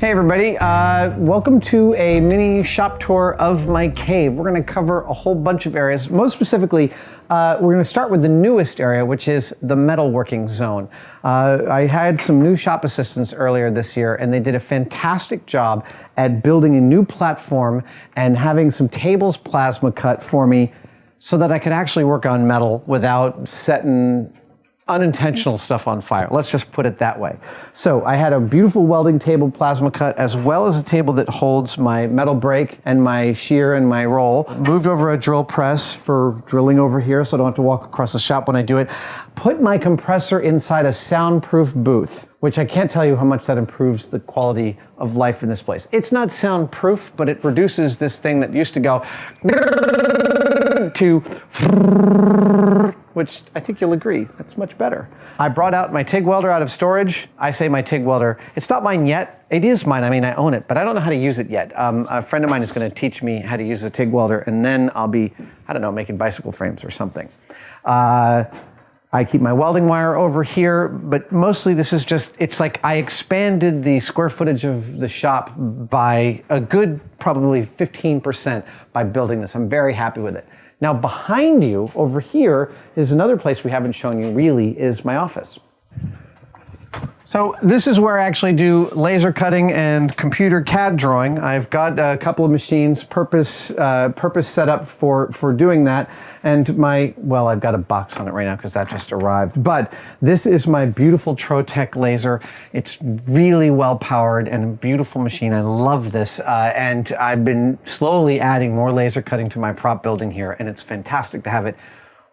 Hey everybody, welcome to a mini shop tour of my cave. We're going to cover a whole bunch of areas. Most specifically, we're going to start with the newest area, which is the metalworking zone. I had some new shop assistants earlier this year, and they did a fantastic job at building a new platform and having some tables plasma cut for me so that I could actually work on metal without setting unintentional stuff on fire. Let's just put it that way. So I had a beautiful welding table plasma cut, as well as a table that holds my metal brake and my shear and my roll. Moved over a drill press for drilling over here so I don't have to walk across the shop when I do it. Put my compressor inside a soundproof booth, which I can't tell you how much that improves the quality of life in this place. It's not soundproof, but it reduces this thing that used to go to, which I think you'll agree, that's much better. I brought out my TIG welder out of storage. I say my TIG welder, it's not mine yet. It is mine, I mean, I own it, but I don't know how to use it yet. A friend of mine is gonna teach me how to use the TIG welder, and then I'll be, I don't know, making bicycle frames or something. I keep my welding wire over here, but mostly this is just, it's like I expanded the square footage of the shop by a good, probably 15% by building this. I'm very happy with it. Now behind you, over here, is another place we haven't shown you really, is my office. So this is where I actually do laser cutting and computer CAD drawing. I've got a couple of machines purpose set up for doing that. And well, I've got a box on it right now because that just arrived. But this is my beautiful Trotec laser. It's really well powered and a beautiful machine. I love this. And I've been slowly adding more laser cutting to my prop building here. And it's fantastic to have it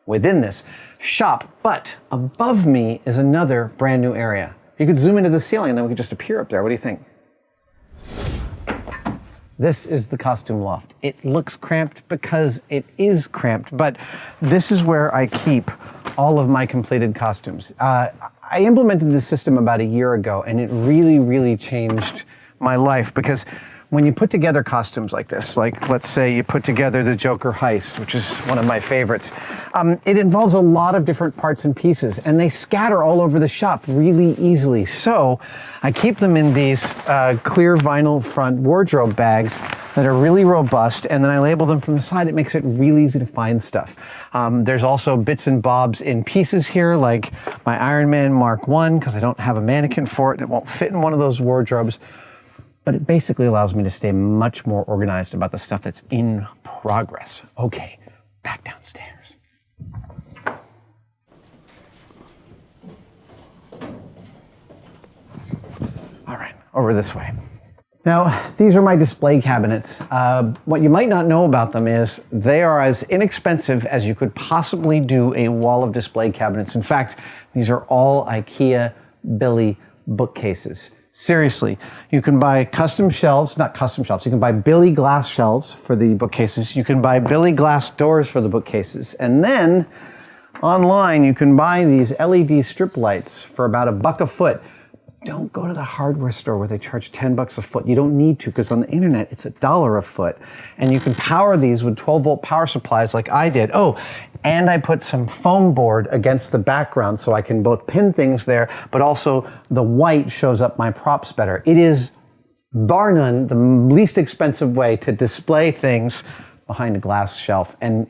within this shop. But above me is another brand new area. You could zoom into the ceiling and then we could just appear up there. What do you think? This is the costume loft. It looks cramped because it is cramped, but this is where I keep all of my completed costumes. I implemented this system about a year ago, and it really, really changed my life, because when you put together costumes like this, like let's say you put together the Joker heist, which is one of my favorites, it involves a lot of different parts and pieces, and they scatter all over the shop really easily. So I keep them in these clear vinyl front wardrobe bags that are really robust, and then I label them from the side. It makes it really easy to find stuff. There's also bits and bobs in pieces here, like my Iron Man Mark I, because I don't have a mannequin for it, and it won't fit in one of those wardrobes. But it basically allows me to stay much more organized about the stuff that's in progress. Okay, back downstairs. All right, over this way. Now, these are my display cabinets. What you might not know about them is they are as inexpensive as you could possibly do a wall of display cabinets. In fact, these are all IKEA Billy bookcases. Seriously, you can buy custom shelves, not custom shelves, you can buy Billy glass shelves for the bookcases, you can buy Billy glass doors for the bookcases, and then online you can buy these LED strip lights for about $1 a foot. Don't go to the hardware store where they charge $10 a foot. You don't need to, because on the internet it's $1 a foot. And you can power these with 12-volt power supplies like I did. Oh, and I put some foam board against the background so I can both pin things there, but also the white shows up my props better. It is, bar none, the least expensive way to display things behind a glass shelf. And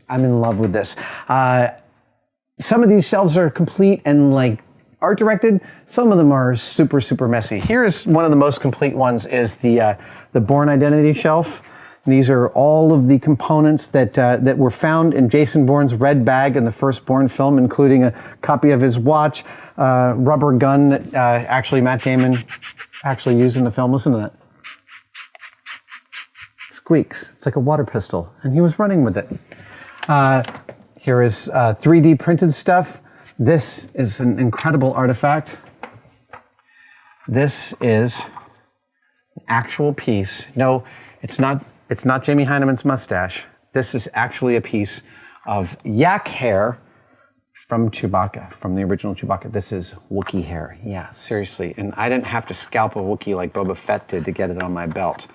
I'm in love with this. Some of these shelves are complete and like art directed. Some of them are super, super messy. Here's one of the most complete ones, is the Bourne Identity shelf. These are all of the components that were found in Jason Bourne's red bag in the first Bourne film, including a copy of his watch, rubber gun that actually Matt Damon actually used in the film. Listen to that. It squeaks. It's like a water pistol, and he was running with it. Here is 3D printed stuff. This is an incredible artifact. This is an actual piece. No, it's not Jamie Heineman's mustache. This is actually a piece of yak hair from Chewbacca, from the original Chewbacca. This is Wookiee hair. Yeah, seriously. And I didn't have to scalp a Wookiee like Boba Fett did to get it on my belt.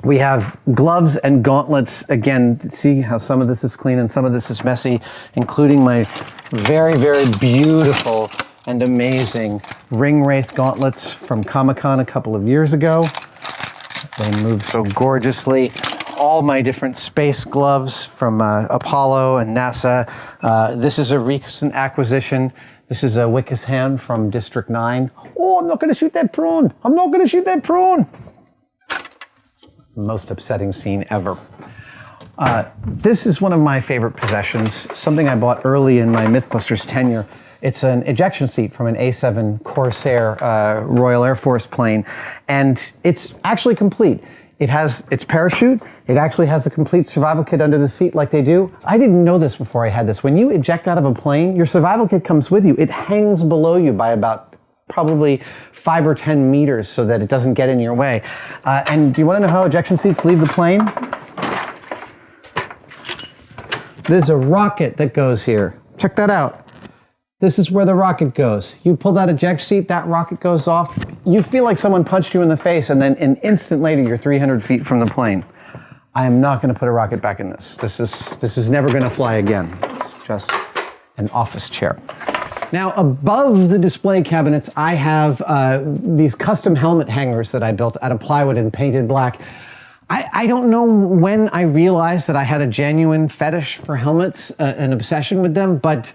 We have gloves and gauntlets. Again, see how some of this is clean and some of this is messy, including my very, very beautiful and amazing Ring Wraith gauntlets from Comic-Con a couple of years ago. They move so gorgeously. All my different space gloves from Apollo and NASA. This is a recent acquisition. This is a Wickus hand from District 9. Oh, I'm not going to shoot that prawn. I'm not going to shoot that prawn. Most upsetting scene ever. This is one of my favorite possessions, something I bought early in my Mythbusters tenure. It's an ejection seat from an A7 Corsair Royal Air Force plane, and it's actually complete. It has its parachute. It actually has a complete survival kit under the seat like they do. I didn't know this before I had this. When you eject out of a plane, your survival kit comes with you. It hangs below you by about probably 5 or 10 meters so that it doesn't get in your way. And do you want to know how ejection seats leave the plane? There's a rocket that goes here. Check that out. This is where the rocket goes. You pull that eject seat, that rocket goes off. You feel like someone punched you in the face, and then an instant later, you're 300 feet from the plane. I am not going to put a rocket back in this. This is never going to fly again. It's just an office chair. Now, above the display cabinets, I have these custom helmet hangers that I built out of plywood and painted black. I don't know when I realized that I had a genuine fetish for helmets, an obsession with them, but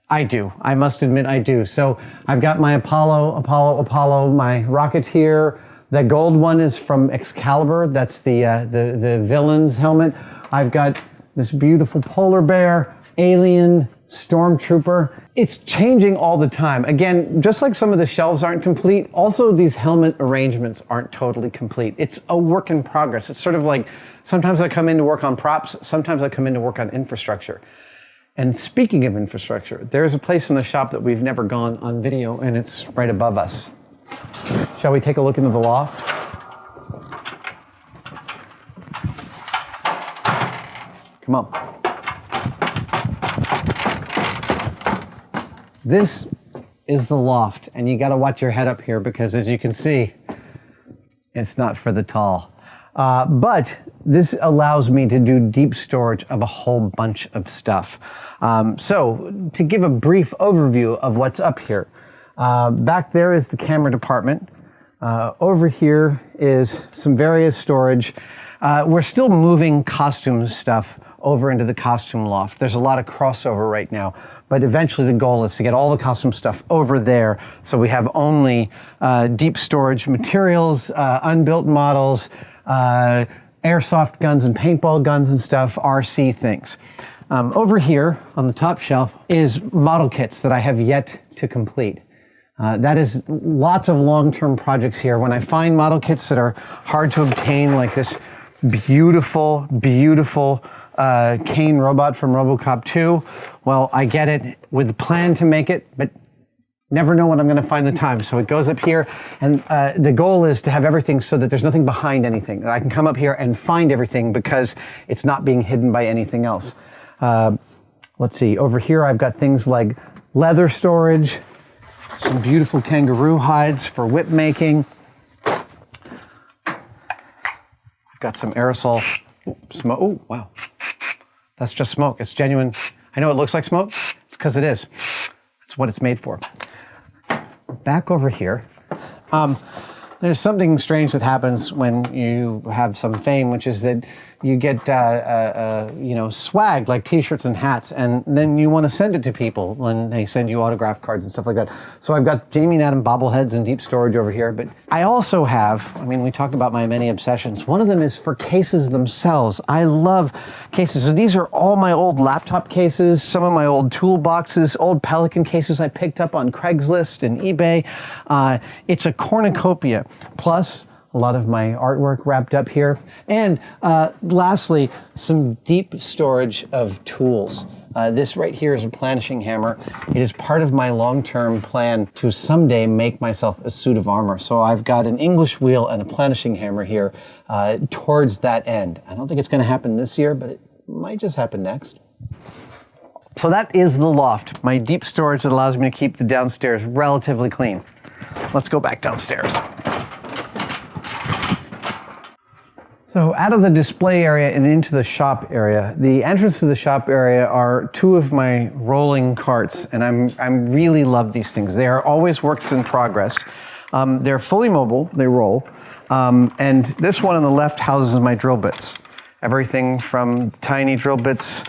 I do. I must admit I do. So I've got my Apollo, my Rocketeer. The gold one is from Excalibur. That's the villain's helmet. I've got this beautiful polar bear, alien, stormtrooper. It's changing all the time. Again, just like some of the shelves aren't complete, also these helmet arrangements aren't totally complete. It's a work in progress. It's sort of like sometimes I come in to work on props, sometimes I come in to work on infrastructure. And speaking of infrastructure, there's a place in the shop that we've never gone on video, and it's right above us. Shall we take a look into the loft? Come on. This is the loft, and you got to watch your head up here because, as you can see, it's not for the tall. But this allows me to do deep storage of a whole bunch of stuff. So to give a brief overview of what's up here, back there is the camera department. Over here is some various storage. We're still moving costume stuff over into the costume loft. There's a lot of crossover right now, but eventually the goal is to get all the costume stuff over there so we have only deep storage materials, unbuilt models, airsoft guns and paintball guns and stuff, RC things. Over here on the top shelf is model kits that I have yet to complete. That is lots of long-term projects here. When I find model kits that are hard to obtain, like this beautiful, beautiful Kane robot from RoboCop 2, well, I get it with the plan to make it, but never know when I'm going to find the time. So it goes up here, and the goal is to have everything so that there's nothing behind anything. That I can come up here and find everything because it's not being hidden by anything else. Let's see, over here I've got things like leather storage, some beautiful kangaroo hides for whip making. I've got some aerosol smoke. Oh, wow. That's just smoke. It's genuine. I know it looks like smoke. It's because it is. It's what it's made for. Back over here, there's something strange that happens when you have some fame, which is that you get, swag like t-shirts and hats, and then you want to send it to people when they send you autograph cards and stuff like that. So I've got Jamie and Adam bobbleheads in deep storage over here, but I also have, we talk about my many obsessions. One of them is for cases themselves. I love cases. So these are all my old laptop cases, some of my old toolboxes, old Pelican cases I picked up on Craigslist and eBay. It's a cornucopia. Plus, a lot of my artwork wrapped up here. And lastly, some deep storage of tools. This right here is a planishing hammer. It is part of my long-term plan to someday make myself a suit of armor. So I've got an English wheel and a planishing hammer here towards that end. I don't think it's going to happen this year, but it might just happen next. So that is the loft, my deep storage that allows me to keep the downstairs relatively clean. Let's go back downstairs. So out of the display area and into the shop area, the entrance to the shop area are two of my rolling carts, and I really love these things. They are always works in progress. They're fully mobile, they roll, and this one on the left houses my drill bits. Everything from tiny drill bits,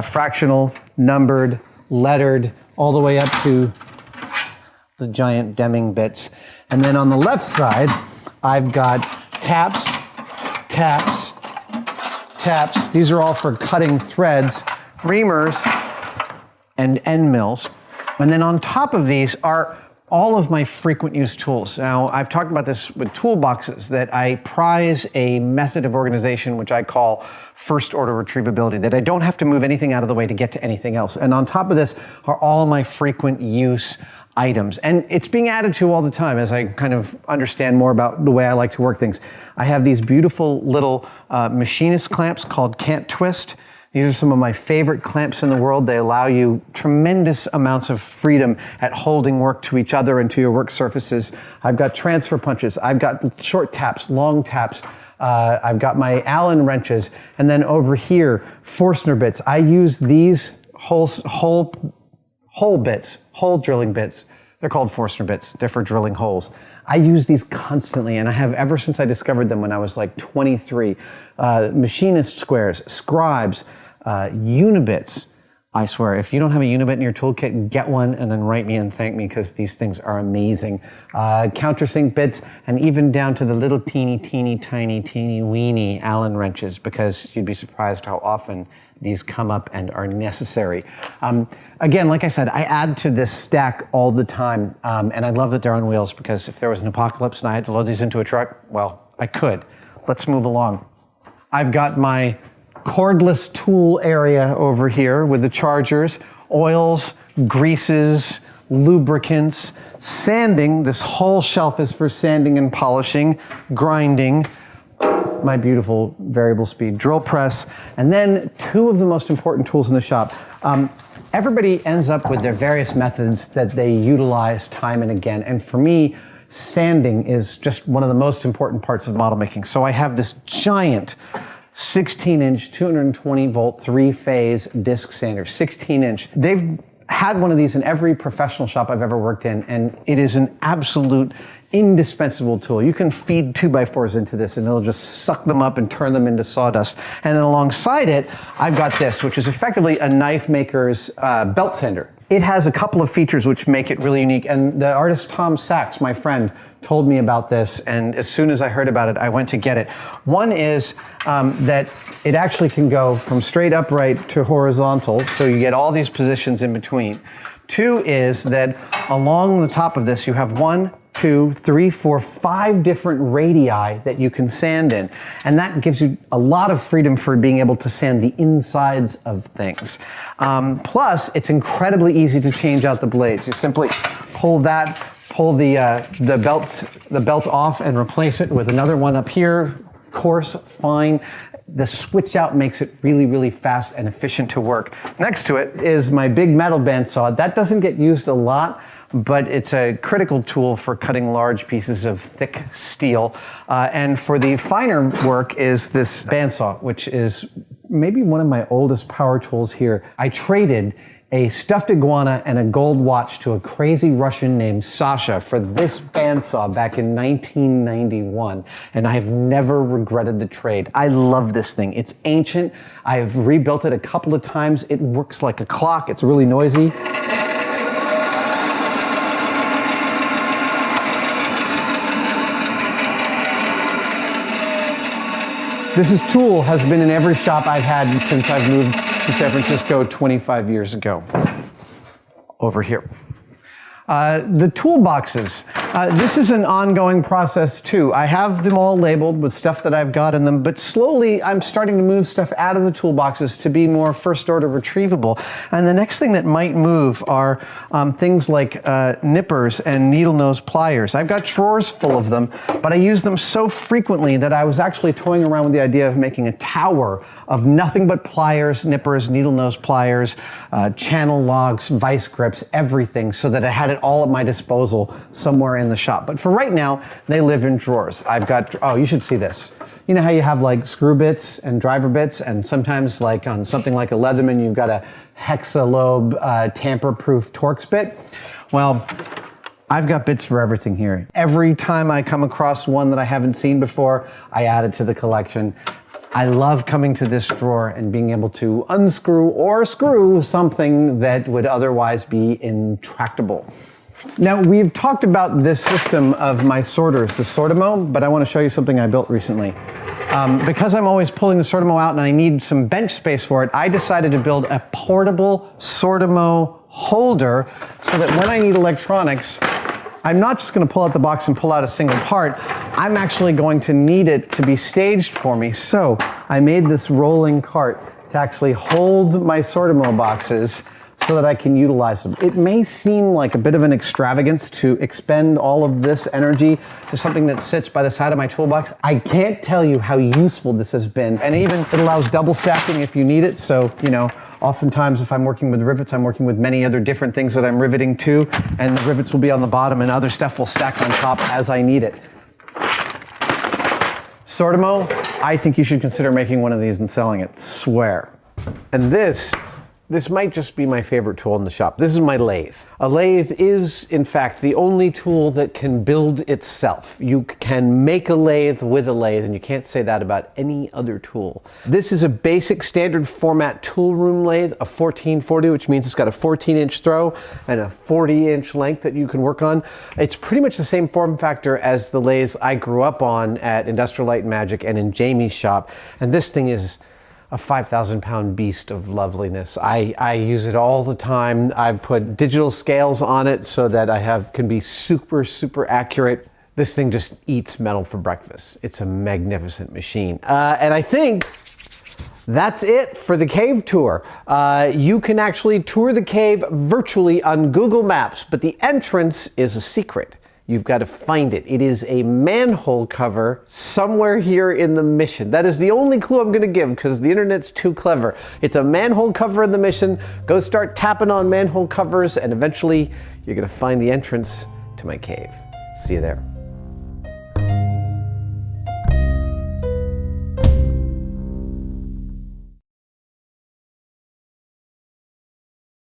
fractional, numbered, lettered, all the way up to the giant Deming bits. And then on the left side, I've got taps, taps, taps. These are all for cutting threads, reamers, and end mills. And then on top of these are all of my frequent use tools. Now, I've talked about this with toolboxes, that I prize a method of organization which I call first order retrievability, that I don't have to move anything out of the way to get to anything else. And on top of this are all of my frequent use items. And it's being added to all the time as I kind of understand more about the way I like to work things. I have these beautiful little machinist clamps called Can't Twist. These are some of my favorite clamps in the world. They allow you tremendous amounts of freedom at holding work to each other and to your work surfaces. I've got transfer punches. I've got short taps, long taps. I've got my Allen wrenches. And then over here, Forstner bits. I use these hole bits, hole drilling bits. They're called Forstner bits. They're for drilling holes. I use these constantly, and I have ever since I discovered them when I was like 23. Machinist squares, scribes, unibits. I swear, if you don't have a unibit in your toolkit, get one and then write me and thank me, because these things are amazing. Countersink bits, and even down to the little teeny weeny Allen wrenches, because you'd be surprised how often these come up and are necessary. Again, like I said, I add to this stack all the time, and I love that they're on wheels, because if there was an apocalypse and I had to load these into a truck, well, I could. Let's move along. I've got my cordless tool area over here with the chargers, oils, greases, lubricants, sanding. This whole shelf is for sanding and polishing, grinding, my beautiful variable speed drill press, and then two of the most important tools in the shop. Everybody ends up with their various methods that they utilize time and again, and for me, sanding is just one of the most important parts of model making. So I have this giant 16-inch, 220-volt, three-phase disc sander, 16-inch. They've had one of these in every professional shop I've ever worked in, and it is an absolute indispensable tool. You can feed 2x4s into this and it'll just suck them up and turn them into sawdust. And then alongside it, I've got this, which is effectively a knife maker's belt sander. It has a couple of features which make it really unique, and the artist Tom Sachs, my friend, told me about this, and as soon as I heard about it, I went to get it. One is that it actually can go from straight upright to horizontal, so you get all these positions in between. Two is that along the top of this, you have 1, 2, 3, 4, 5 different radii that you can sand in. And that gives you a lot of freedom for being able to sand the insides of things. Plus, it's incredibly easy to change out the blades. You simply pull the belt off and replace it with another one up here, coarse, fine. The switch out makes it really, really fast and efficient to work. Next to it is my big metal bandsaw. That doesn't get used a lot, but it's a critical tool for cutting large pieces of thick steel. And for the finer work is this bandsaw, which is maybe one of my oldest power tools here. I traded a stuffed iguana and a gold watch to a crazy Russian named Sasha for this bandsaw back in 1991, and I have never regretted the trade. I love this thing. It's ancient. I've rebuilt it a couple of times. It works like a clock. It's really noisy. This tool has been in every shop I've had since I've moved to San Francisco 25 years ago. Over here. The toolboxes. This is an ongoing process too. I have them all labeled with stuff that I've got in them, but slowly I'm starting to move stuff out of the toolboxes to be more first order retrievable. And the next thing that might move are things like nippers and needle nose pliers. I've got drawers full of them, but I use them so frequently that I was actually toying around with the idea of making a tower of nothing but pliers, nippers, needle nose pliers, channel logs, vice grips, everything, so that I had it all at my disposal somewhere in the shop. But for right now, they live in drawers. I've got, oh, you should see this. You know how you have like screw bits and driver bits, and sometimes like on something like a Leatherman, you've got a Hexalobe tamper-proof Torx bit? Well, I've got bits for everything here. Every time I come across one that I haven't seen before, I add it to the collection. I love coming to this drawer and being able to unscrew or screw something that would otherwise be intractable. Now, we've talked about this system of my sorters, the Sortimo, but I want to show you something I built recently. Because I'm always pulling the Sortimo out and I need some bench space for it, I decided to build a portable Sortimo holder so that when I need electronics, I'm not just going to pull out the box and pull out a single part. I'm actually going to need it to be staged for me. So I made this rolling cart to actually hold my Sortimo boxes so that I can utilize them. It may seem like a bit of an extravagance to expend all of this energy to something that sits by the side of my toolbox. I can't tell you how useful this has been. And even it allows double stacking if you need it. So, you know, oftentimes if I'm working with rivets, I'm working with many other different things that I'm riveting to, and the rivets will be on the bottom and other stuff will stack on top as I need it. Sortimo, I think you should consider making one of these and selling it, swear. And this might just be my favorite tool in the shop. This is my lathe. A lathe is, in fact, the only tool that can build itself. You can make a lathe with a lathe, and you can't say that about any other tool. This is a basic standard format tool room lathe, a 1440, which means it's got a 14-inch throw and a 40-inch length that you can work on. It's pretty much the same form factor as the lathes I grew up on at Industrial Light and Magic and in Jamie's shop, and this thing is a 5,000-pound beast of loveliness. I use it all the time. I've put digital scales on it so that can be super, super accurate. This thing just eats metal for breakfast. It's a magnificent machine. And I think that's it for the cave tour. You can actually tour the cave virtually on Google Maps, but the entrance is a secret. You've got to find it. It is a manhole cover somewhere here in the Mission. That is the only clue I'm going to give because the internet's too clever. It's a manhole cover in the Mission. Go start tapping on manhole covers and eventually you're going to find the entrance to my cave. See you there.